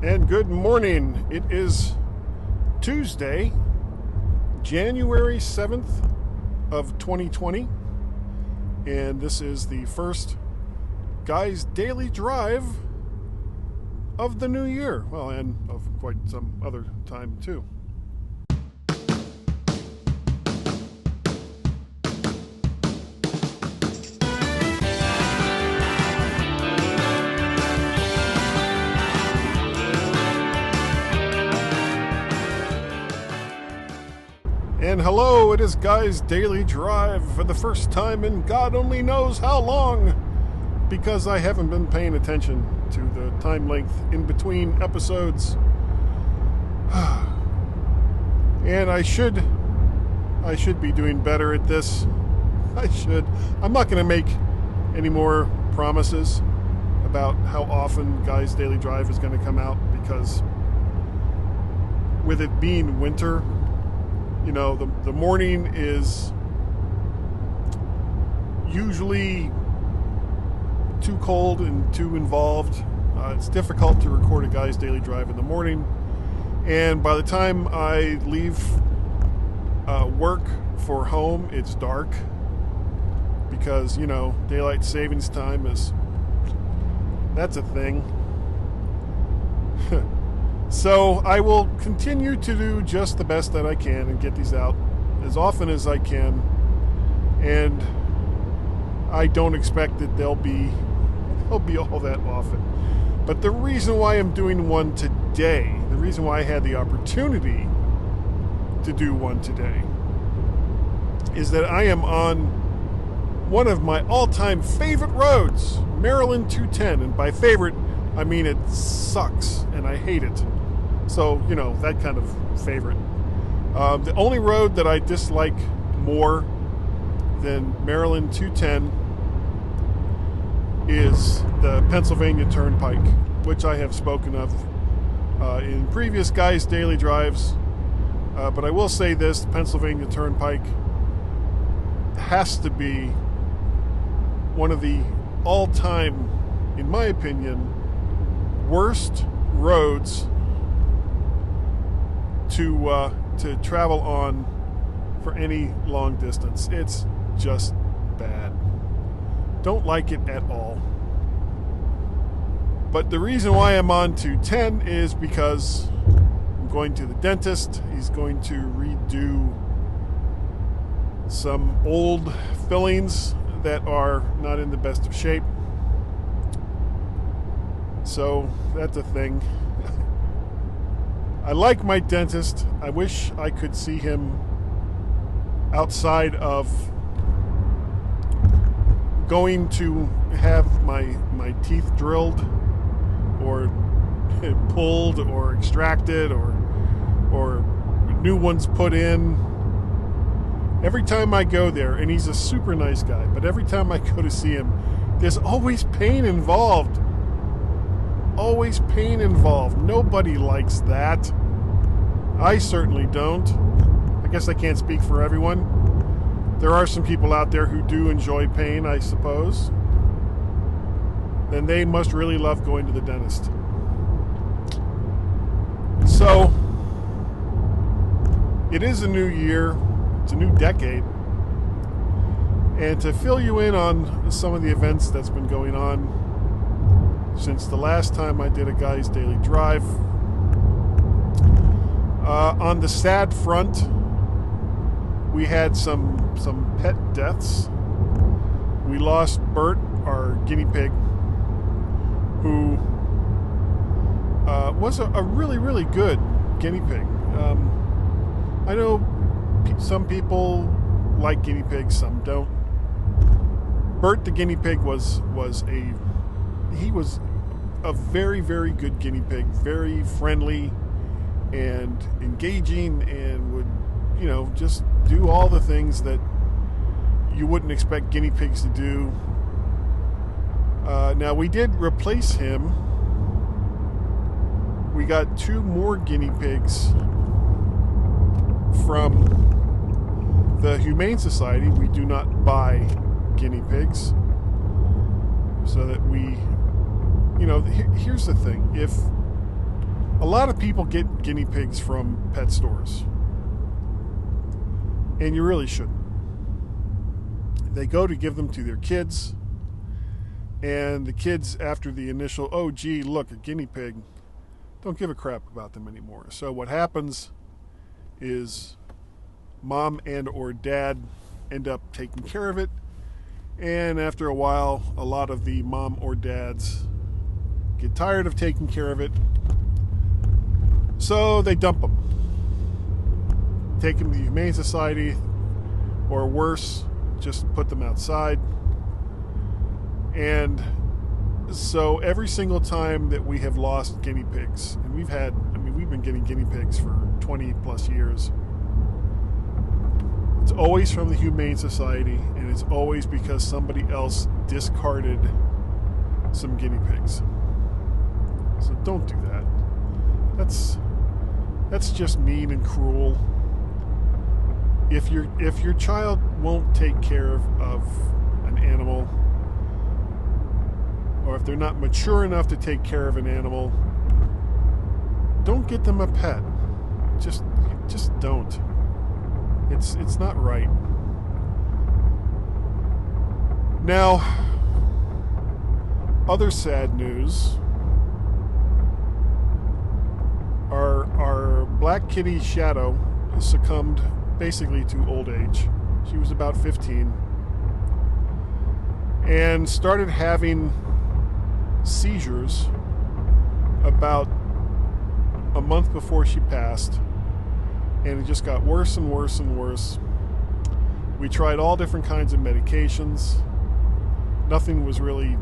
And good morning. It is Tuesday, January 7th of 2020. And this is the first Guy's Daily Drive of the new year. Well, and of quite some other time, too. And hello, it is Guy's Daily Drive for the first time in God only knows how long, because I haven't been paying attention to the time length in between episodes. And I should be doing better at this. I should. I'm not going to make any more promises about how often Guy's Daily Drive is going to come out, because with it being winter, you know, the morning is usually too cold and too involved. It's difficult to record a Guy's Daily Drive in the morning. And by the time I leave work for home, it's dark. Because, you know, daylight savings time that's a thing. So I will continue to do just the best that I can and get these out as often as I can. And I don't expect that they'll be all that often. But the reason why I'm doing one today, the reason why I had the opportunity to do one today, is that I am on one of my all-time favorite roads, Maryland 210. And by favorite, I mean it sucks and I hate it. So, you know, that kind of favorite. The only road that I dislike more than Maryland 210 is the Pennsylvania Turnpike, which I have spoken of in previous Guy's Daily Drives. But I will say this, the Pennsylvania Turnpike has to be one of the all-time, in my opinion, worst roads to travel on for any long distance. It's just bad. Don't like it at all. But the reason why I'm on 210 is because I'm going to the dentist. He's going to redo some old fillings that are not in the best of shape. So that's a thing. I like my dentist. I wish I could see him outside of going to have my teeth drilled or pulled or extracted or new ones put in. Every time I go there, and he's a super nice guy, but every time I go to see him, there's always pain involved. Always pain involved. Nobody likes that. I certainly don't. I guess I can't speak for everyone. There are some people out there who do enjoy pain, I suppose. Then they must really love going to the dentist. So, it is a new year. It's a new decade. And to fill you in on some of the events that's been going on since the last time I did a Guy's Daily Drive. On the sad front, we had some pet deaths. We lost Bert, our guinea pig, who was a really, really good guinea pig. I know some people like guinea pigs, some don't. Bert the guinea pig was a very, very good guinea pig, very friendly and engaging, and would, you know, just do all the things that you wouldn't expect guinea pigs to do. Now, we did replace him. We got 2 more guinea pigs from the Humane Society. We do not buy guinea pigs, so that we, you know, here's the thing. If A lot of people get guinea pigs from pet stores, and you really shouldn't. They go to give them to their kids, and the kids, after the initial, oh gee, look, a guinea pig, don't give a crap about them anymore. So what happens is mom and or dad end up taking care of it, and after a while, a lot of the mom or dads get tired of taking care of it, so they dump them. Take them to the Humane Society, or worse, just put them outside. And so every single time that we have lost guinea pigs, and we've been getting guinea pigs for 20 plus years, it's always from the Humane Society, and it's always because somebody else discarded some guinea pigs. So don't do that. That's just mean and cruel. If your child won't take care of an animal, or if they're not mature enough to take care of an animal, don't get them a pet. Just don't. It's not right. Now, other sad news. Our black kitty Shadow succumbed basically to old age. She was about 15 and started having seizures about a month before she passed, and it just got worse and worse and worse. We tried all different kinds of medications. Nothing was really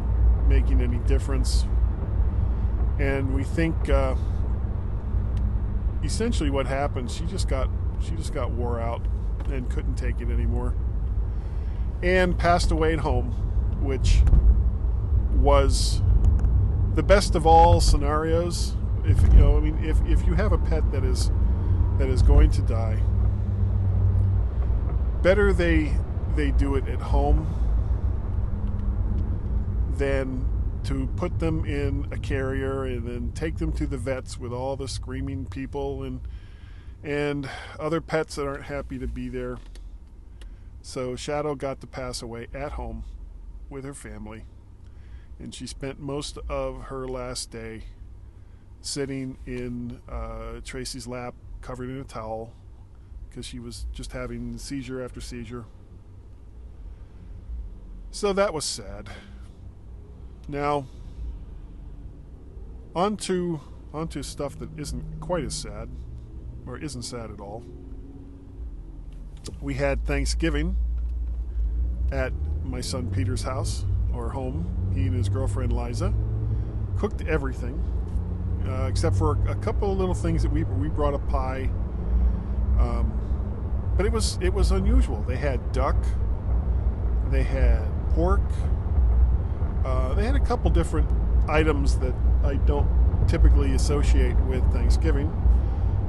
making any difference, and we think essentially what happened, she just got wore out and couldn't take it anymore, and passed away at home, which was the best of all scenarios. If you have a pet that is going to die, better they do it at home than to put them in a carrier and then take them to the vets with all the screaming people and other pets that aren't happy to be there. So Shadow got to pass away at home with her family, and she spent most of her last day sitting in Tracy's lap, covered in a towel, because she was just having seizure after seizure. So that was sad. Now, onto stuff that isn't quite as sad, or isn't sad at all. We had Thanksgiving at my son Peter's house, or home. He and his girlfriend Liza cooked everything, except for a couple of little things that we brought a pie. But it was unusual. They had duck, they had pork, they had a couple different items that I don't typically associate with Thanksgiving,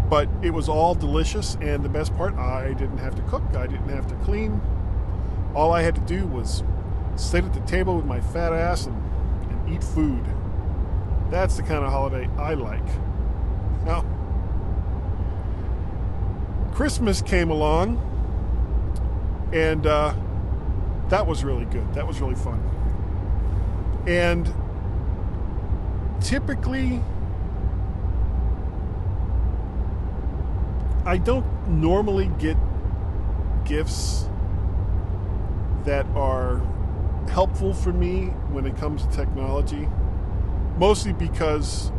but it was all delicious, and the best part, I didn't have to cook, I didn't have to clean. All I had to do was sit at the table with my fat ass and eat food. That's the kind of holiday I like. Now, Christmas came along, and that was really good. That was really fun. And typically, I don't normally get gifts that are helpful for me when it comes to technology, mostly because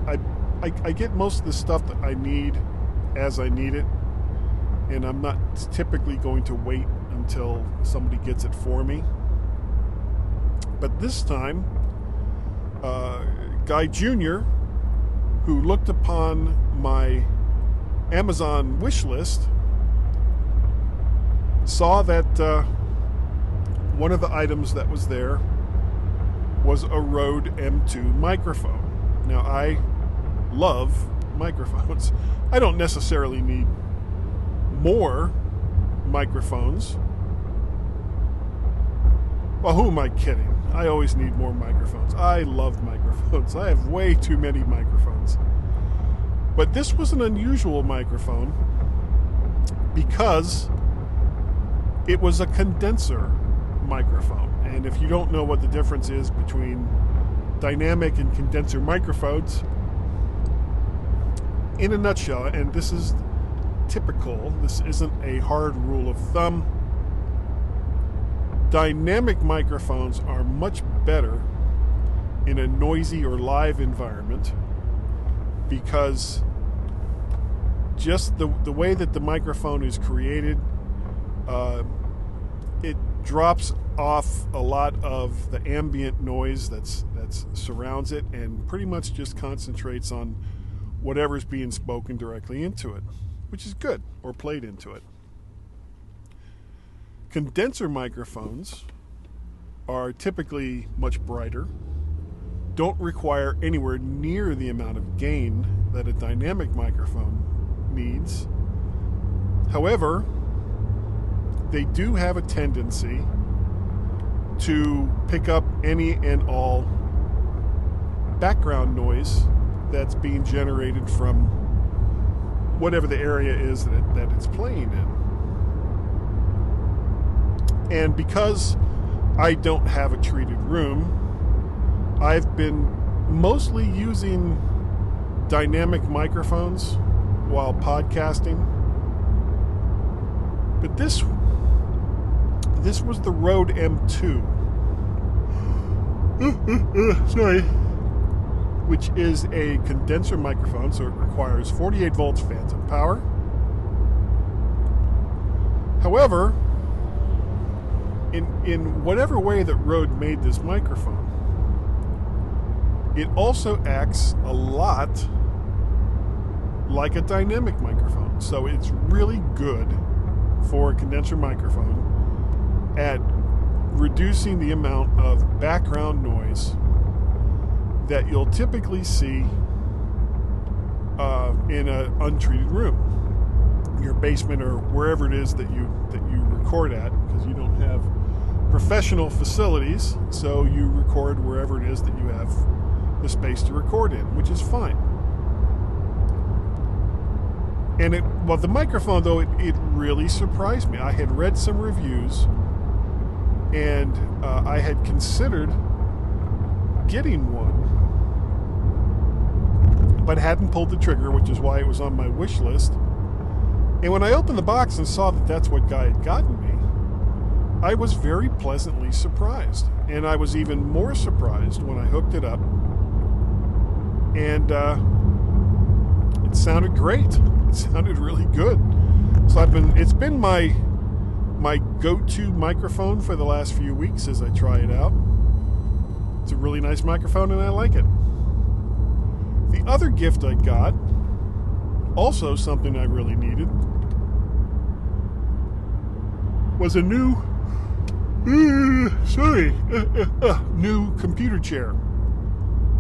I get most of the stuff that I need as I need it, and I'm not typically going to wait until somebody gets it for me. But this time, Guy Jr., who looked upon my Amazon wish list, saw that one of the items that was there was a Rode M2 microphone. Now, I love microphones. I don't necessarily need more microphones. Well, who am I kidding? I always need more microphones. I love microphones. I have way too many microphones. But this was an unusual microphone because it was a condenser microphone. And if you don't know what the difference is between dynamic and condenser microphones, in a nutshell, and this is typical, this isn't a hard rule of thumb, dynamic microphones are much better in a noisy or live environment because just the way that the microphone is created, it drops off a lot of the ambient noise that surrounds it and pretty much just concentrates on whatever's being spoken directly into it, which is good, or played into it. Condenser microphones are typically much brighter, don't require anywhere near the amount of gain that a dynamic microphone needs. However, they do have a tendency to pick up any and all background noise that's being generated from whatever the area is that it's playing in. And because I don't have a treated room, I've been mostly using dynamic microphones while podcasting. But this was the Rode M2. Sorry. Which is a condenser microphone, so it requires 48 volts phantom power. However, in whatever way that Rode made this microphone, it also acts a lot like a dynamic microphone. So it's really good for a condenser microphone at reducing the amount of background noise that you'll typically see in an untreated room, your basement or wherever it is that you record at, because you don't have professional facilities, so you record wherever it is that you have the space to record in, which is fine. And the microphone, though, it really surprised me. I had read some reviews, and I had considered getting one, but hadn't pulled the trigger, which is why it was on my wish list. And when I opened the box and saw that that's what Guy had gotten me, I was very pleasantly surprised. And I was even more surprised when I hooked it up. And it sounded great. It sounded really good. So it's been my go-to microphone for the last few weeks as I try it out. It's a really nice microphone and I like it. The other gift I got, also something I really needed, was a new computer chair.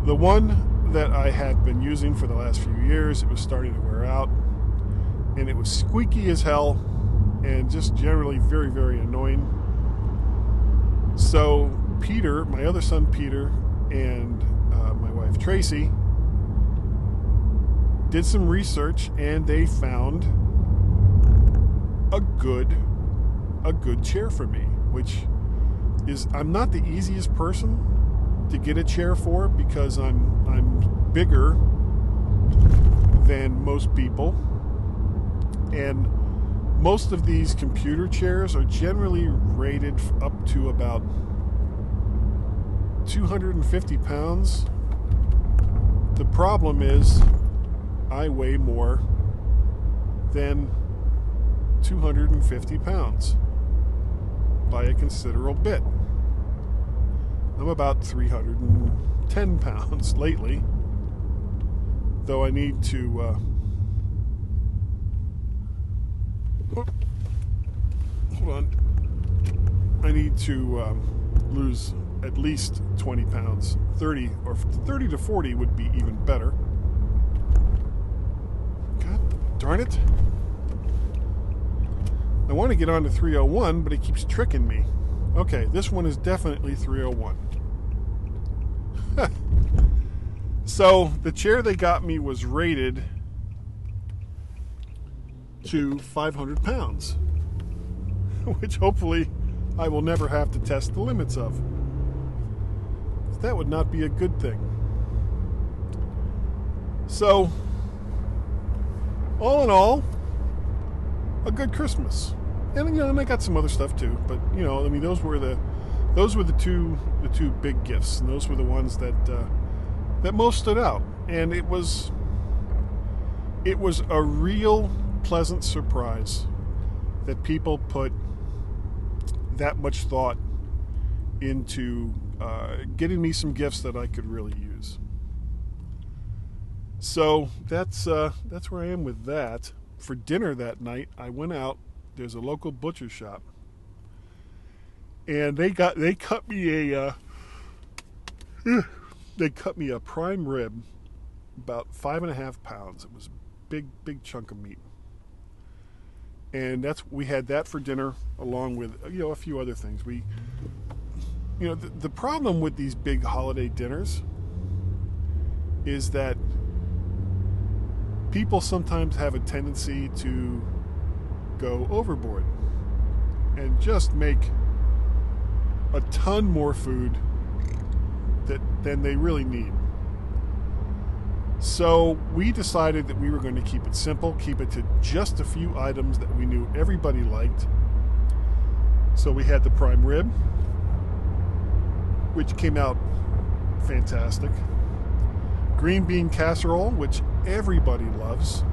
The one that I had been using for the last few years, it was starting to wear out, and it was squeaky as hell and just generally very, very annoying. So Peter, my other son Peter, and my wife Tracy did some research, and they found a good chair for me, which is, I'm not the easiest person to get a chair for because I'm bigger than most people, and most of these computer chairs are generally rated up to about 250 pounds. The problem is I weigh more than 250 pounds by a considerable bit. I'm about 310 pounds lately, though I need to hold on. I need to lose at least 20 pounds. 30 to 40 would be even better. God darn it. I want to get on to 301, but it keeps tricking me. Okay, this one is definitely 301. So the chair they got me was rated to 500 pounds, which hopefully I will never have to test the limits of. That would not be a good thing. So, all in all, a good Christmas. And and I got some other stuff too, but those were the two big gifts, and those were the ones that most stood out. And it was a real pleasant surprise that people put that much thought into getting me some gifts that I could really use. So that's where I am with that. For dinner that night, I went out. There's a local butcher shop, and they cut me a prime rib, about 5.5 pounds. It was a big chunk of meat, and we had that for dinner along with a few other things. The problem with these big holiday dinners is that people sometimes have a tendency to go overboard and just make a ton more food than they really need. So we decided that we were going to keep it simple, keep it to just a few items that we knew everybody liked. So we had the prime rib, which came out fantastic. Green bean casserole, which everybody loves.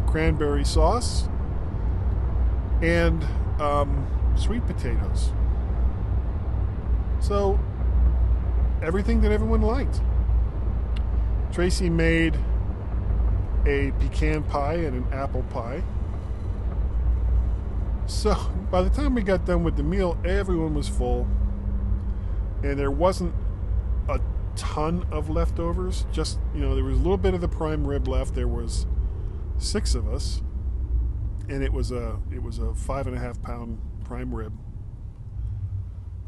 Cranberry sauce. And sweet potatoes. So, everything that everyone liked. Tracy made a pecan pie and an apple pie. So, by the time we got done with the meal, everyone was full. And there wasn't a ton of leftovers. Just, there was a little bit of the prime rib left. There was 6 of us. And it was a 5.5 pound prime rib.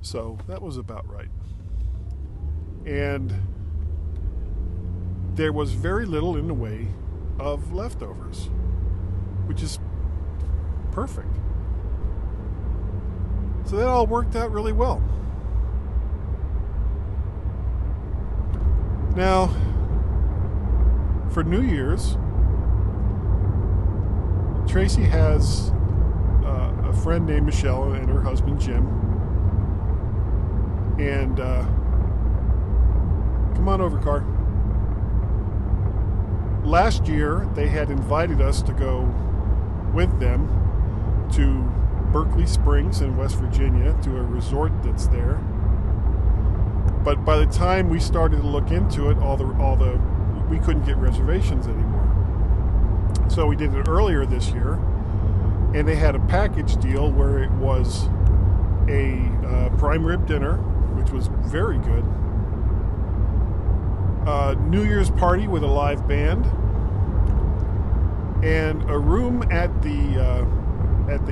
So that was about right. And there was very little in the way of leftovers, which is perfect. So that all worked out really well. Now, for New Year's, Tracy has a friend named Michelle and her husband Jim. And come on over, car. Last year, they had invited us to go with them to Berkeley Springs in West Virginia, to a resort that's there. But by the time we started to look into it, we couldn't get reservations anymore. So we did it earlier this year, and they had a package deal where it was a prime rib dinner, which was very good, New Year's party with a live band, and a room at the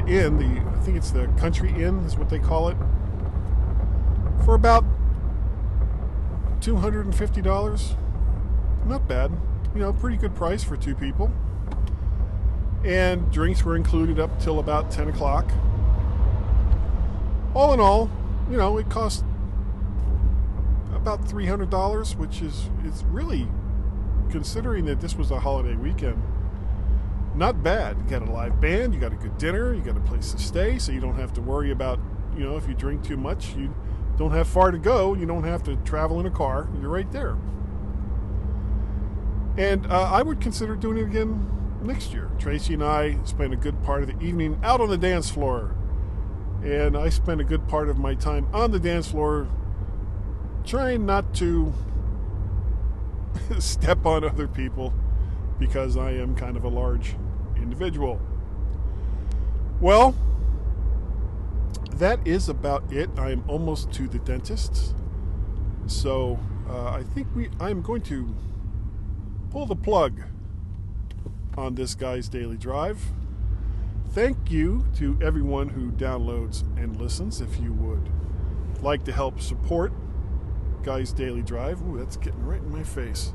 inn. I think it's the Country Inn is what they call it, for about $250. Not bad, pretty good price for 2 people. And drinks were included up till about 10 o'clock. All in all, it cost about $300, which it's really, considering that this was a holiday weekend, not bad. You got a live band, you got a good dinner, you got a place to stay, so you don't have to worry about, if you drink too much, you don't have far to go, you don't have to travel in a car, you're right there. And I would consider doing it again next year. Tracy and I spent a good part of the evening out on the dance floor, and I spent a good part of my time on the dance floor trying not to step on other people, because I am kind of a large individual. Well, that is about it. I am almost to the dentist, so I think I'm going to pull the plug on this Guy's Daily Drive. Thank you to everyone who downloads and listens. If you would like to help support Guy's Daily Drive, ooh, that's getting right in my face.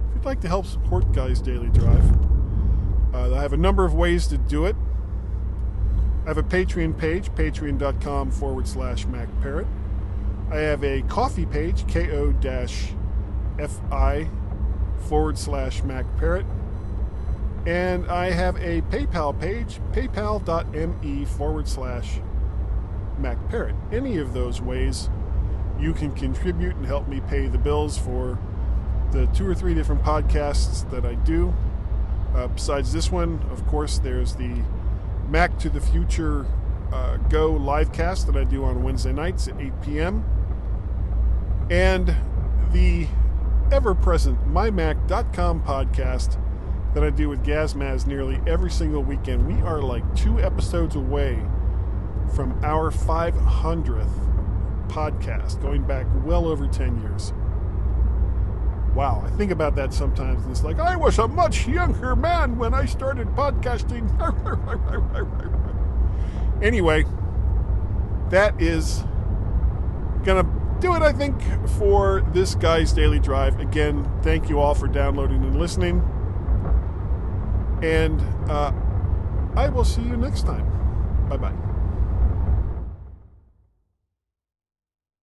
If you'd like to help support Guy's Daily Drive, I have a number of ways to do it. I have a Patreon page, patreon.com/MacParrot. I have a Ko-fi page, ko-fi/MacParrot. And I have a PayPal page, paypal.me/MacParrot. Any of those ways you can contribute and help me pay the bills for the 2 or 3 different podcasts that I do. Besides this one, of course, there's the Mac to the Future Go livecast that I do on Wednesday nights at 8 p.m. And the ever-present MyMac.com podcast that I do with Gazmaz nearly every single weekend. We are like 2 episodes away from our 500th podcast, going back well over 10 years. Wow, I think about that sometimes, and it's like, I was a much younger man when I started podcasting. Anyway, that is gonna do it, I think, for this guy's Daily Drive. Again, thank you all for downloading and listening. And I will see you next time. Bye-bye.